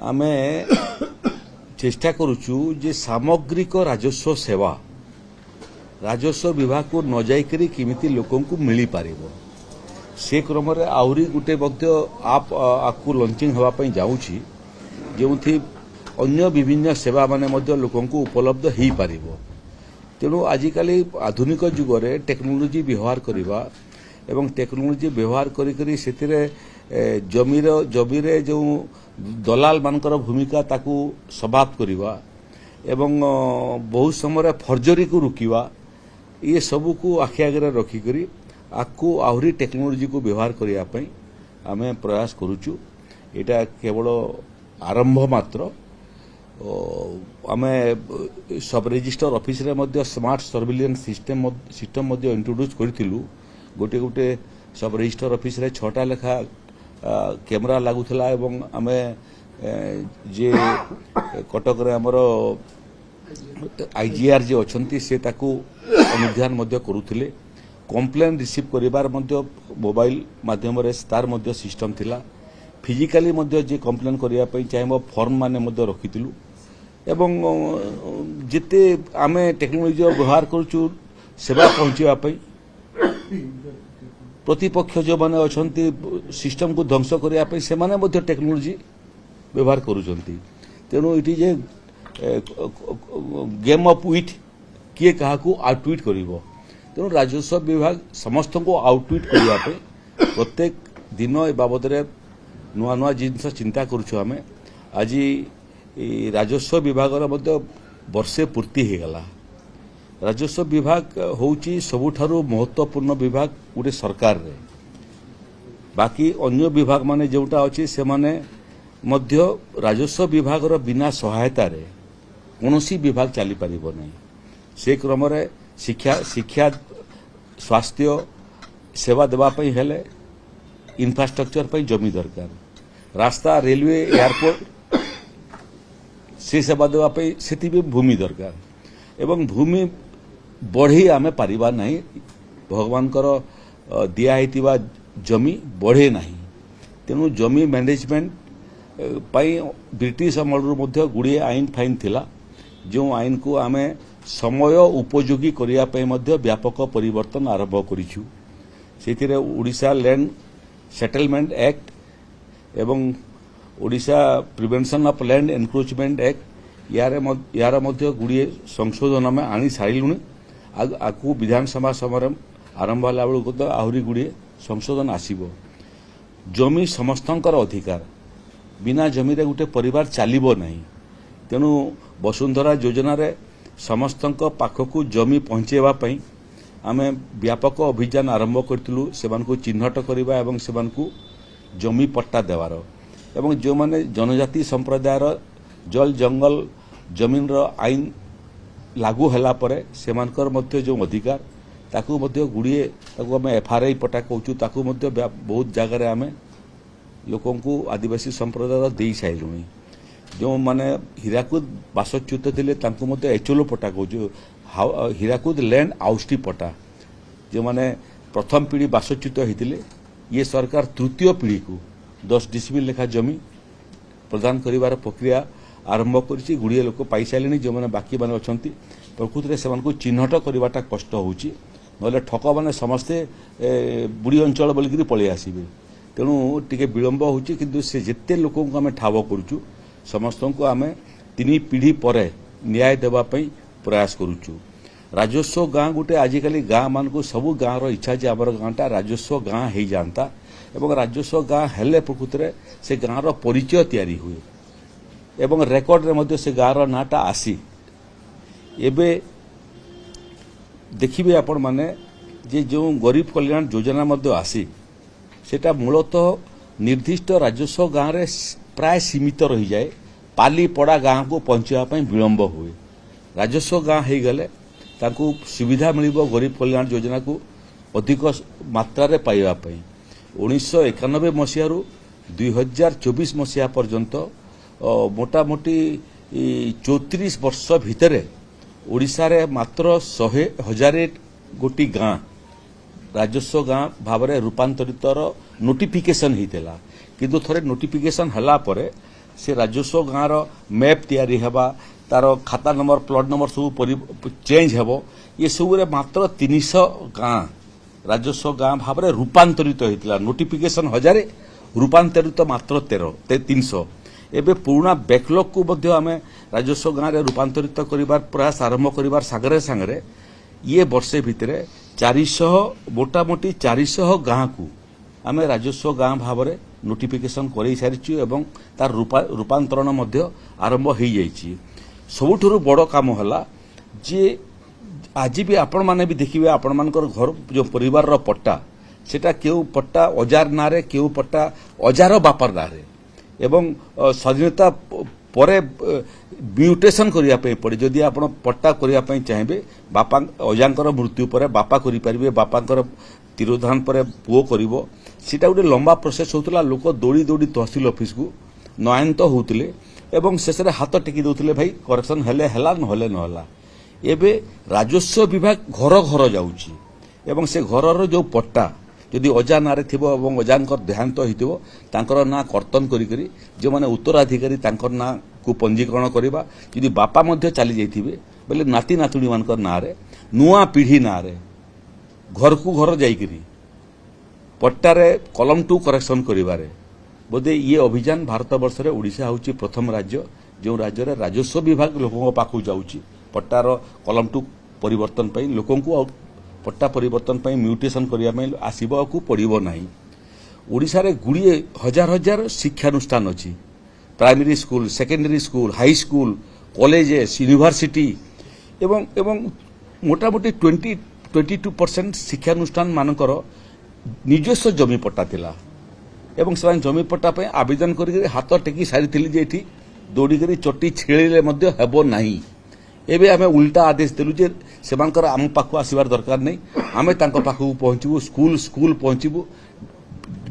आमे चेष्टा करुचु जे सामग्रिक राजस्व सेवा राजस्व विभाग को न जाइकरी किमिति लोकन को मिली पारिबो से क्रम रे आउरी गुटे मध्य आप आकु लॉन्चिंग हवा पई जाउची जेउथि अन्य विभिन्न सेवा माने मध्य लोकन को उपलब्ध हेई पारिबो तेणु आजिकाली आधुनिक जुगरे टेक्नोलोजी व्यवहार करिबा एवं टेक्नोलोजी व्यवहार करी सेतिरे जमीरे जो दलाल मानकर भूमिका ताकू समाप्त करिबा एवं बहुत समय फर्जरी को रुकिबा ये सबू को आखि आगे रखिकरी आकु आहरी टेक्नोलोजी को व्यवहार करिया पई आमे प्रयास करूचु एटा केवल आरंभ मात्र आमे सब रजिस्टर ऑफिस रे मध्य स्मार्ट सर्विलेंस सिस्टम मध्य इंट्रोड्यूस करथिलु गोटे गोटे सब रजिस्टर ऑफिस रे 6टा लेखा कैमरा लागुथला एवं आमे जे कटक रे हमरो आईजीआर जे अछंती से ताकू अनुध्यान मध्य करूथिले कंप्लेन रिसीव करिबार मध्य मोबाइल माध्यम रे स्टार मध्य सिस्टम थिला फिजिकली मध्य जे कंप्लेन करिया पई चाहेबो फॉर्म माने मध्य रखितिलु एवं जिते आमे टेक्नोलोजी व्यवहार करूचु सेवा पहुंचिबा पई प्रतिपक्ष जो माने अछंती सिस्टम को ध्वंस करिया पई से माने मध्य टेक्नोलोजी व्यवहार करूचंती तेणु इटी जे गेम ऑफ विट किए कहा को आउटविट करिवो तेणु राजस्व विभाग समस्त को आउटविट करिया पे प्रत्येक दिन ए बाबद रे नुआ नुआ जिनस चिंता करूछु आमे आज राजस्व विभाग रे मध्य वर्षे पूर्ति हे गला राजस्व विभाग होउची सबुठारु महत्वपूर्ण विभाग उडे सरकार रे बाकी अन्य विभाग माने जोटा अछि से माने मध्य राजस्व विभाग रो बिना सहायता रे कोनोसी विभाग चली पारिबो नै से क्रम रे शिक्षा स्वास्थ्य सेवा देवा पई हेले इंफ्रास्ट्रक्चर पई जमी दरकार रास्ता रेलवे एयरपोर्ट से सेवा देवा पई सेति भी भूमि दरकार एवं भूमि बढ़ी आमे पारिबा नहीं भगवान कर दिया हेतिबा जमी बढ़े नहीं तेणु जमी मैनेजमेंट पाई ब्रिटिश अमलरू मध्य गुड़िए आईन फाइन थिला जो आईन को आमे समय उपयोगी करिया पई मध्य व्यापक परिवर्तन आरंभ करिछु सेतिरे ओडिशा लैंड सेटलमेंट एक्ट एवं Odisha prevention of land encroachment act यार मध्य गुड़िए संशोधन में आनी सारिलुनी आकु विधानसभा समय आरंभ होला बेलू तो आहरी गुड़िए संशोधन आसीबो जमी समस्तंकर अधिकार बिना जमी रे गुटे परिवार चलिबो नहीं तेणु वसुंधरा योजना रे समस्तंक पाखकु जमी पहुंचेबा पई आमे व्यापक अभियान आरंभ करथिलु सेमानकु चिन्हट करिबा एवं सेमानकु जमी पट्टा देवार एवं जो माने जनजाति संप्रदायर जल जंगल जमीन रो आईन लागू होला परे सेमानकर मध्य जो अधिकार ताकू मध्य गुड़िए ताकू आमे एफआरआई पट्टा कहूचु ताकू मध्य बहुत जगह रे आमे लोकों को आदिवासी संप्रदाय दे साइलुनी जो माने हीराकुद बासच्युत थिले तांको मध्य एचोलो पट्टा कहूचु हीराकुद लैंड आउस्टी पट्टा जो माने प्रथम पीढ़ी बासच्युत होइतिले ये सरकार तृतीय पीढ़ी को 10 डिसिमिल लेखा जमी प्रदान करिवार प्रक्रिया आरंभ करिछि गुड़िए लोक पाई साइलेनी जो माने बाकी माने अछंती प्रकृति रे सेमान को चिन्हट करिवाटा कष्ट होउछि नले ठक माने समस्ते बुढ़ी अंचल बोलिकरी पळे आसीबे तेणु टिके विलंब होउछि किंतु से जेते लोकों को आमे ठाव करूछु समस्त को आमे 3 पीढ़ी परे न्याय देबा पई प्रयास करूछु राजस्व गाँ गुटे आजिकाली गाँ मान को सबू गाँ रो इच्छा जे हमर गाँटा राजस्व गाँ हे जानता एवं राजस्व गाँ हेले प्रकृति रे से गाँ रो परिचय तैयारी हुए एवं रेकर्ड रे मध्य से गाँ रो नाटा आसी एबे देखिबे आपण माने जे जो गरीब कल्याण योजना मध्य आसी सेटा मूलतः निर्दिष्ट राजस्व गाँ रे प्राय सीमित रही जाए पाली पड़ा गाँ को पहुंचा विलंब हुए राजस्व गाँ हो गले ताकू सुविधा मिलिबो गरीब कल्याण योजना को अधिक मात्रा रे पाइबा पई 1991 मसीह 2024 मसीहा पर्यंत मोटामोटी 34 वर्ष भितर ओडिशा रे मात्र 100,000 गोटी गाँ राजस्व गाँ भाव में रूपांतरित नोटिफिकेशन होता किंतु थोड़े नोटिफिकेशन हला परे से राजस्व गाँव मैप तैयारी हेबा तार खाता नंबर प्लॉट नंबर सब चेंज हेबो ये सब मात्र 300 गाँ राजस्व गाँ भाव में रूपांतरित होता नोटिफिकेशन 1000 रूपांतरित मात्र 300 एबे पुराना बैकलॉग को मध्य आम राजस्व गाँव में रूपांतरित करिबार प्रयास आरंभ करिबार सागरे सागरे ये वर्षे भितर 400 मोटामोटी 400 गाँ को आम राजस्व गाँ भाव में नोटिफिकेशन कर सारी एवं तार रूपांतरण मध्य आरंभ हो जाइए सबुठुरु बड़ काम है जे आज भी आपण माने भी देखिए आपण मानकर घर जो परिवार रो पट्टा सेटा केउ पट्टा अजार नारे केउ पट्टा अजार बापर नारे एवं स्वाधीनता परे म्यूटेशन करिया पे पड़े जदि आपण पट्टा करिया पे चाहेबे बापा अजांकर मृत्यु परे बापा करि परिबे बापांकर तिरोधान परे पुओ करिवो सेटा गोटे लंबा प्रोसेस होतला लोक दौड़ी दौड़ी तहसील ऑफिस को नयनत होउतले एवं शेष हाथ टेकी दउतले भाई करेक्शन हेले हला नहले नहला एबे राजस्व विभाग घर घर जाउची एवं से घरर जो पट्टा जदि अजा नारे थिबो एवं अजांकर देहांत होइतिबो तांकर ना कर्तन करी करी जो माने उत्तराधिकारी तांकर ना को पंजीकरण करिबा जदि बापा मध्य चली जाइथिबे बोले नाती नातुणी मानकर नारे नुआ पीढ़ी नारे घर को घर जाइकरी पट्टारे कलम 2 करेक्शन करिबारे बोधे ये अभियान भारत वर्ष में ओडिशा होची प्रथम राज्य जो राज्य रे राजस्व विभाग लोकों पाखु जाउची पट्टार कलम 2 परिवर्तन पई लोकों को पट्टा परिवर्तन पई म्यूटेशन करिया पई आसीबा को पड़िबो नाही ओडिशा रे गुड़िए हजार हजार शिक्षानुष्ठान अछि primary school secondary school high school colleges university एवं एवं मोटामोटी 22% शिक्षानुष्ठान मानकर निजस्व जमी पट्टा थिला एवं से जमी पट्टा पे आवेदन कर हाथ टेकी सारी जे दौड़ी कर चटी छेड़े हेबो नाही एबे आमे उल्टा आदेश देलु जे सेमानकर आम पाखु आसीबार दरकार नहीं आमे तांको पाखु पहुंचबू स्कूल स्कूल पहुंचबू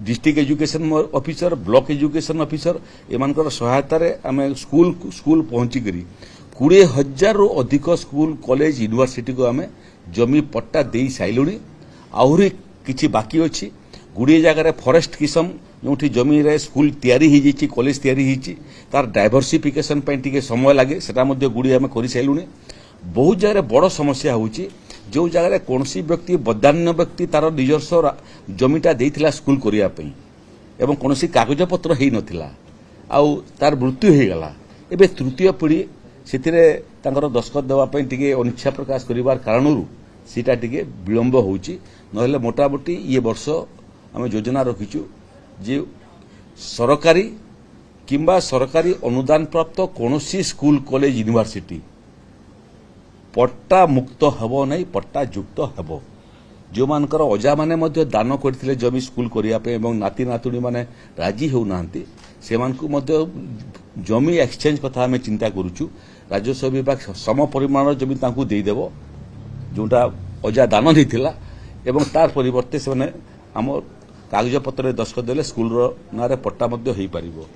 district education officer block education officer एमानकर सहायता रे आमे स्कूल स्कूल पहुंची करी 20,000 रु अधिक स्कूल कॉलेज यूनिवर्सिटी को आमे जमी पट्टा देई साइलुनी आहुरी किछि बाकी अछि गुड़िए जगह फॉरेस्ट किसम जो जमी रे स्कूल तैयारी हो जाइए कॉलेज तैयारी होती तार डाइवर्सिफिकेशन टिके समय लगे सेटा गुड़िए आम कर सारूँ बहुत जगह बड़ समस्या होची जो जगह कौन व्यक्ति बदान्य व्यक्ति तार निजस्व जमीटा देइथिला स्कूल करने एवं कौन कागज पत्र हो नाला आउ तार मृत्यु हो गला एबे तृतीय पीढ़ी से दस्खत देवाई टे अनिच्छा प्रकाश कर कारण सीटा टे विलंब होची नहले मोटामोटी ये वर्ष आम योजना रखीचु जे सरकारी किंबा सरकारी अनुदान प्राप्त कौनसी स्कूल कॉलेज यूनिवर्सिटी पट्टा मुक्त हेबो नहीं पट्टा युक्त हेबो जो मानकर अजा माने मध्य दान करथिले जमी स्कूल करिया पे एवं नाती नातुणी माने राजी हो नांती सेमानकु मध्य जमी एक्सचेंज कथा हमें चिंता करूछु राजस्व विभाग सम परिमाण जमी तांकु देई देबो जोटा अजा दान देथिला एवं तार परिवर्ते से आम कागज पत्र दस्खत देले स्कूल ना पट्टा मध्य हो पारिबो।